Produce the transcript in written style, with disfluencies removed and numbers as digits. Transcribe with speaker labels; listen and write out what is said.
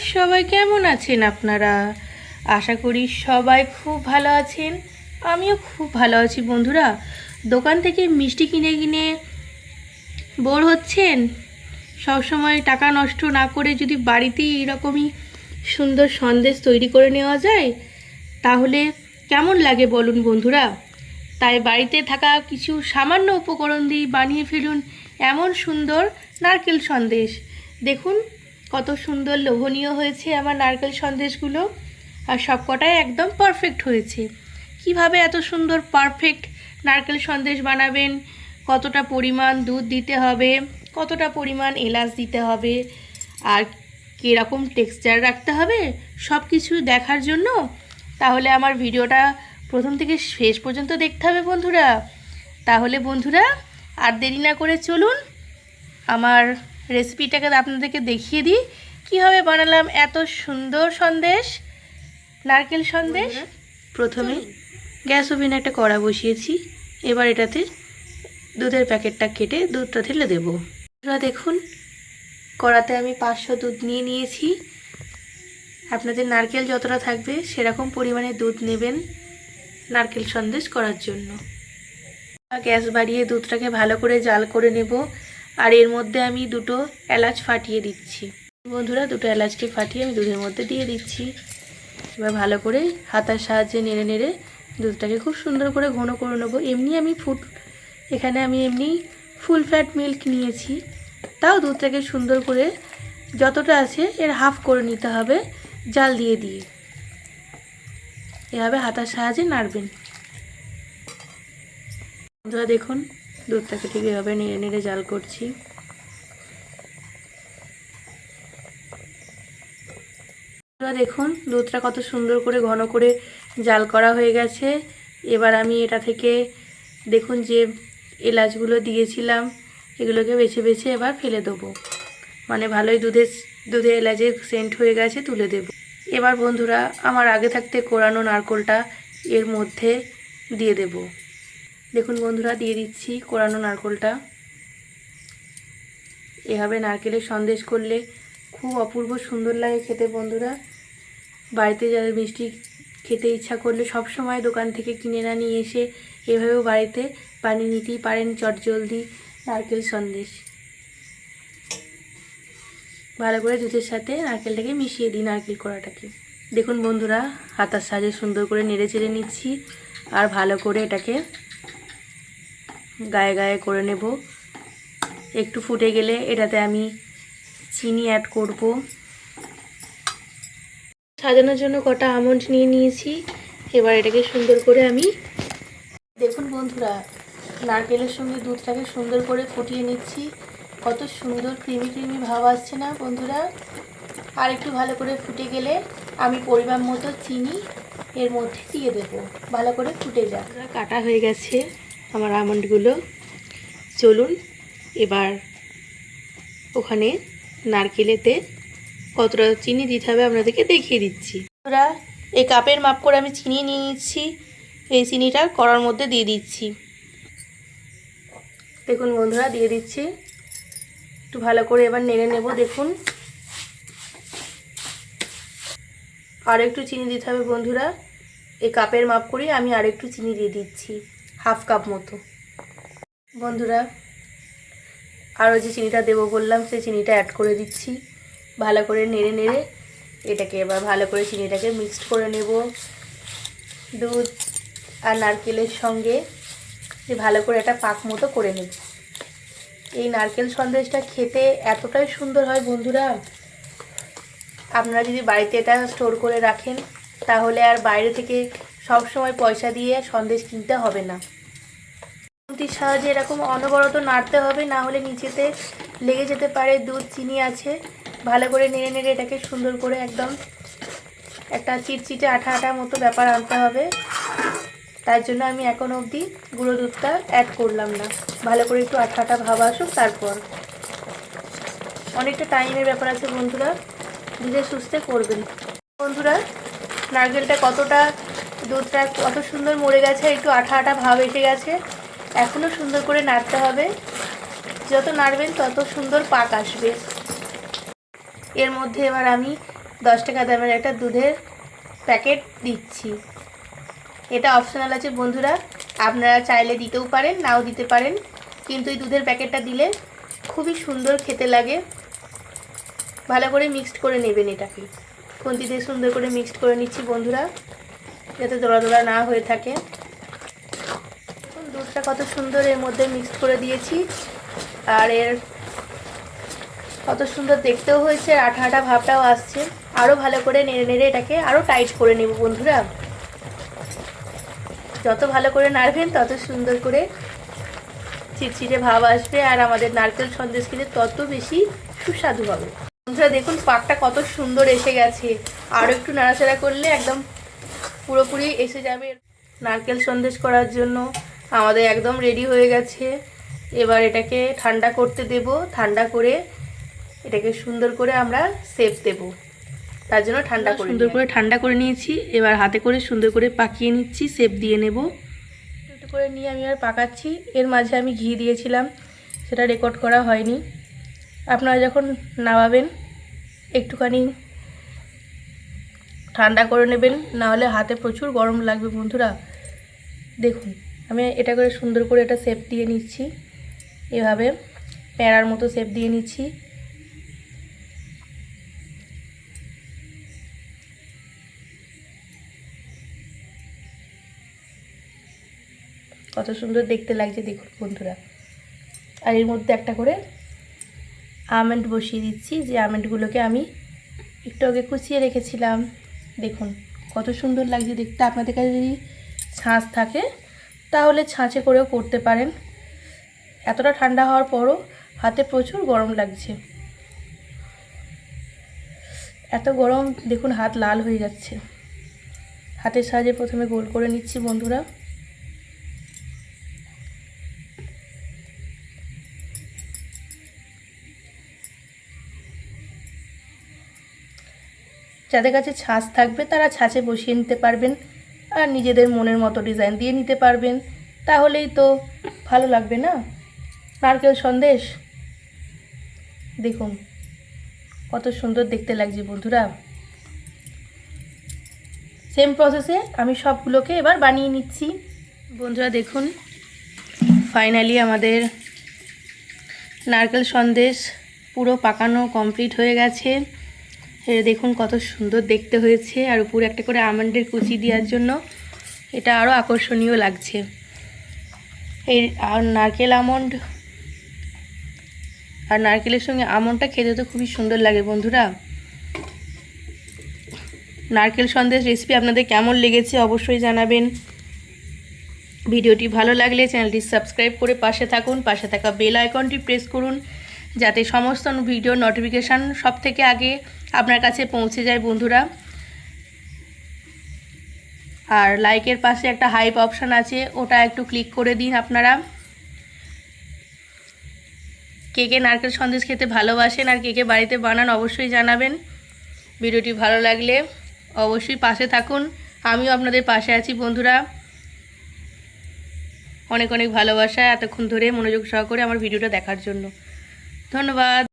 Speaker 1: সবাই কেমন আছেন আপনারা? আশা করি সবাই খুব ভালো আছেন। আমিও খুব ভালো আছি বন্ধুরা। দোকান থেকে মিষ্টি কিনে কিনে বোর হচ্ছেন? সব সময় টাকা নষ্ট না করে যদি বাড়িতেই এরকমই সুন্দর সন্দেশ তৈরি করে নেওয়া যায় তাহলে কেমন লাগে বলুন বন্ধুরা। তাই বাড়িতে থাকা কিছু সামান্য উপকরণ দিয়ে বানিয়ে ফেলুন এমন সুন্দর নারকেল সন্দেশ। দেখুন কত সুন্দর লোভনীয় হয়েছে আমার নারকেল সন্দেশগুলো, আর সবকটাই একদম পারফেক্ট হয়েছে। কিভাবে এত সুন্দর পারফেক্ট নারকেল সন্দেশ বানাবেন, কতটা পরিমাণ দুধ দিতে হবে, কতটা পরিমাণ এলাচ দিতে হবে, আর কীরকম টেক্সচার রাখতে হবে, সব কিছু দেখার জন্য তাহলে আমার ভিডিওটা প্রথম থেকে শেষ পর্যন্ত দেখতে হবে বন্ধুরা। তাহলে বন্ধুরা আর দেরি না করে চলুন আমার রেসিপিটাকে আপনাদেরকে দেখিয়ে দিই কীভাবে বানালাম এত সুন্দর সন্দেশ, নারকেল সন্দেশ। প্রথমে গ্যাস ওভেনে একটা কড়া বসিয়েছি। এবার এটাতে দুধের প্যাকেটটা কেটে দুধটা ঢেলে দেবো। দেখুন কড়াতে আমি 500 দুধ নিয়ে নিয়েছি। আপনাদের নারকেল যতটা থাকবে সেরকম পরিমাণে দুধ নেবেন নারকেল সন্দেশ করার জন্য। গ্যাস বাড়িয়ে দুধটাকে ভালো করে জাল করে নেব। আর এর মধ্যে আমি 2টো এলাচ ফাটিয়ে দিচ্ছি বন্ধুরা। 2টো এলাচকে ফাটিয়ে আমি দুধের মধ্যে দিয়ে দিচ্ছি। এবার ভালো করে হাতার সাহায্যে নেড়ে নেড়ে দুধটাকে খুব সুন্দর করে ঘন করে নেব। এখানে আমি এমনি ফুল ফ্যাট মিল্ক নিয়েছি, তাও দুধটাকে সুন্দর করে যতটা আছে এর হাফ করে নিতে হবে জাল দিয়ে দিয়ে। এভাবে হাতার সাহায্যে নাড়বেন বন্ধুরা। দেখুন দুধটাকে ঠিক এভাবে নেড়ে নেড়ে জাল করছি। দেখুন দুধটা কত সুন্দর করে ঘন করে জাল করা হয়ে গেছে। এবার আমি এটা থেকে দেখুন যে এলাচগুলো দিয়েছিলাম এগুলোকে বেছে বেছে এবার ফেলে দেবো। মানে ভালোই দুধে এলাচের সেন্ট হয়ে গেছে, তুলে দেব। এবার বন্ধুরা আমার আগে থাকতে কোরানো নারকেলটা এর মধ্যে দিয়ে দেব। দেখুন বন্ধুরা দিয়ে দিচ্ছি কোরানো নারকেলটা। এভাবে নারকেলের সন্দেশ করলে খুব অপূর্ব সুন্দর লাগে খেতে বন্ধুরা। বাড়িতে যাদের মিষ্টি খেতে ইচ্ছা করলে সব সময় দোকান থেকে কিনে না নিয়ে এসে এভাবেও বাড়িতে বানিয়ে নিতেই পারেন চটজলদি নারকেল সন্দেশ। ভালো করে দুধের সাথে নারকেলটাকে মিশিয়ে দিই, নারকেল কোড়াটাকে। দেখুন বন্ধুরা হাতার সাহায্যে সুন্দর করে নেড়ে চেড়ে নিচ্ছি আর ভালো করে এটাকে গায়ে গায়ে করে নেব। একটু ফুটে গেলে এটাতে আমি চিনি অ্যাড করব। সাজানোর জন্য কটা আমন্ড নিয়ে নিয়েছি। এবার এটাকে সুন্দর করে আমি দেখুন বন্ধুরা নারকেলের সঙ্গে দুধটাকে সুন্দর করে ফুটিয়ে নিচ্ছি। কত সুন্দর ক্রিমি ক্রিমি ভাব আসছে না বন্ধুরা। আর একটু ভালো করে ফুটে গেলে আমি পরিমাণ মতো চিনি এর মধ্যে দিয়ে দেব। ভালো করে ফুটে যাক। কাটা হয়ে গেছে আমার আমন্ডগুলো। চলুন এবার ওখানে নারকেলেতে কতটা চিনি দিতে হবে আপনাদেরকে দেখিয়ে দিচ্ছি। বন্ধুরা এই কাপের মাপ করে আমি চিনি নিয়ে নিচ্ছি। এই চিনিটা কড়ার মধ্যে দিয়ে দিচ্ছি। দেখুন বন্ধুরা দিয়ে দিচ্ছি। একটু ভালো করে এবার নেড়ে নেব। দেখুন আর একটু চিনি দিতে হবে বন্ধুরা। এই কাপের মাপ করে আমি আর একটু চিনি দিয়ে দিচ্ছি, হাফ কাপ মতো। বন্ধুরা আরও যে চিনিটা দেবো বললাম সেই চিনিটা অ্যাড করে দিচ্ছি। ভালো করে নেড়ে নেড়ে এটাকে এবার ভালো করে চিনিটাকে মিক্সড করে নেব দুধ আর নারকেলের সঙ্গে। ভালো করে একটা পাক মতো করে নেব। এই নারকেল সন্দেশটা খেতে এতটাই সুন্দর হয় বন্ধুরা। আপনারা যদি বাড়িতে এটা স্টোর করে রাখেন তাহলে আর বাইরে থেকে সব সময় পয়সা দিয়ে সন্দেশ কিনতে হবে না। খুন্তির সাহায্যে এরকম অনবরত নাড়তে হবে, না হলে নিচেতে লেগে যেতে পারে। দুধ চিনি আছে। ভালো করে নেড়ে নেড়ে এটাকে সুন্দর করে একদম একটা চিটচিটে আঠা আঠা মতো ব্যাপার আনতে হবে। তার জন্য আমি এখন অবধি গুঁড়ো দুধটা অ্যাড করলাম না। ভালো করে একটু আঠা আঠা ভাব আসুক তারপর। অনেকটা টাইমের ব্যাপার আছে বন্ধুরা, ধীরে সুস্থে করবেন। বন্ধুরা নারকেলটা কতটা দুধটা কত সুন্দর মরে গেছে, একটু আঠা আঠা ভাব এসে গেছে। এখনও সুন্দর করে নাড়তে হবে। যত নাড়বেন তত সুন্দর পাক আসবে। এর মধ্যে এবার আমি 10 টাকা দামের একটা দুধের প্যাকেট দিচ্ছি। এটা অপশনাল আছে বন্ধুরা, আপনারা চাইলে দিতেও পারেন, নাও দিতে পারেন, কিন্তু এই দুধের প্যাকেটটা দিলে খুবই সুন্দর খেতে লাগে। ভালো করে মিক্সড করে নেবেন, এটাকে খুন্তি দিয়ে সুন্দর করে মিক্সড করে নিচ্ছি বন্ধুরা, যাতে দোলা দোলা না হয়ে থাকে। দুধটা কত সুন্দর এর মধ্যে মিক্সড করে দিয়েছি, আর এর কত সুন্দর দেখতেও হয়েছে, আঠা আঠা ভাবটাও আসছে। আরও ভালো করে নেড়ে নেড়ে এটাকে আরও টাইট করে নেব বন্ধুরা। যত ভালো করে নাড়বেন তত সুন্দর করে চিটচিটে ভাব আসবে, আর আমাদের নারকেল সন্দেশ খেতে তত বেশি সুস্বাদু হবে। বন্ধুরা দেখুন পাকটা কত সুন্দর এসে গেছে, আরও একটু নাড়াচাড়া করলে একদম পুরোপুরি এসে যাবে। নারকেল সন্দেশ করার জন্য আমাদের একদম রেডি হয়ে গেছে। এবার এটাকে ঠান্ডা করতে দেব, ঠান্ডা করে এটাকে সুন্দর করে আমরা শেপ দেব, তার জন্য সুন্দর করে ঠান্ডা করে নিয়েছি। এবার হাতে করে সুন্দর করে পাকিয়ে নিচ্ছি, শেপ দিয়ে নেব। একটু করে নিয়ে আমি আর পাকাচ্ছি। এর মাঝে আমি ঘি দিয়েছিলাম, সেটা রেকর্ড করা হয়নি। আপনারা যখন নামাবেন একটুখানি ঠান্ডা করে নেবেন, নাহলে হাতে প্রচুর গরম লাগবে বন্ধুরা। দেখুন আমি এটা করে সুন্দর করে এটা শেপ দিয়ে নিচ্ছি, এভাবে প্যারার মতো শেপ দিয়ে নিচ্ছি। কত সুন্দর দেখতে লাগছে দেখুন বন্ধুরা। আর এর মধ্যে একটা করে আমন্ড বসিয়ে দিচ্ছি, যে আমন্ডগুলোকে আমি একটু আগে কুচিয়ে রেখেছিলাম। দেখুন কত সুন্দর লাগছে দেখতে। আপনাদের কাছে যদি ছাঁচ থাকে তাহলে ছাঁচে করেও করতে পারেন। এতটা ঠান্ডা হওয়ার পরও হাতে প্রচুর গরম লাগছে, এত গরম দেখুন হাত লাল হয়ে যাচ্ছে। হাতের সাহায্যে প্রথমে গোল করে নিচ্ছি বন্ধুরা। যাদের কাছে ছাঁচ থাকবে তারা ছাঁচে বসিয়ে নিতে পারবেন, আর নিজেদের মনের মতো ডিজাইন দিয়ে নিতে পারবেন, তাহলেই তো ভালো লাগবে না নারকেল সন্দেশ। দেখুন কত সুন্দর দেখতে লাগছে বন্ধুরা। সেম প্রসেসে আমি সবগুলোকে এবার বানিয়ে নিচ্ছি বন্ধুরা। দেখুন ফাইনালি আমাদের নারকেল সন্দেশ পুরো পাকানো কমপ্লিট হয়ে গেছে। দেখুন কত সুন্দর দেখতে হয়েছে, আর উপরে একটা করে আমন্ডের কুচি দেওয়ার জন্য এটা আরও আকর্ষণীয় লাগছে। এই আর নারকেল আমন্ড আর নারকেলের সঙ্গে আমন্ডটা খেতে তো খুবই সুন্দর লাগে বন্ধুরা। নারকেল সন্দেশ রেসিপি আপনাদের কেমন লেগেছে অবশ্যই জানাবেন। ভিডিওটি ভালো লাগলে চ্যানেলটি সাবস্ক্রাইব করে পাশে থাকুন, পাশে থাকা বেল আইকনটি প্রেস করুন, যাতে সমস্ত ভিডিও নোটিফিকেশান সব থেকে আগে আপনার কাছে পৌঁছে যায় বন্ধুরা। আর লাইকের পাশে একটা হাইপ অপশান আছে, ওটা একটু ক্লিক করে দিন আপনারা। কে কে নারকেল সন্দেশ খেতে ভালোবাসেন আর কে কে বাড়িতে বানান অবশ্যই জানাবেন। ভিডিওটি ভালো লাগলে অবশ্যই পাশে থাকুন, আমিও আপনাদের পাশে আছি বন্ধুরা। অনেক অনেক ভালোবাসা এতক্ষণ ধরে মনোযোগ সহকারে আমার ভিডিওটা দেখার জন্য। ধন্যবাদ।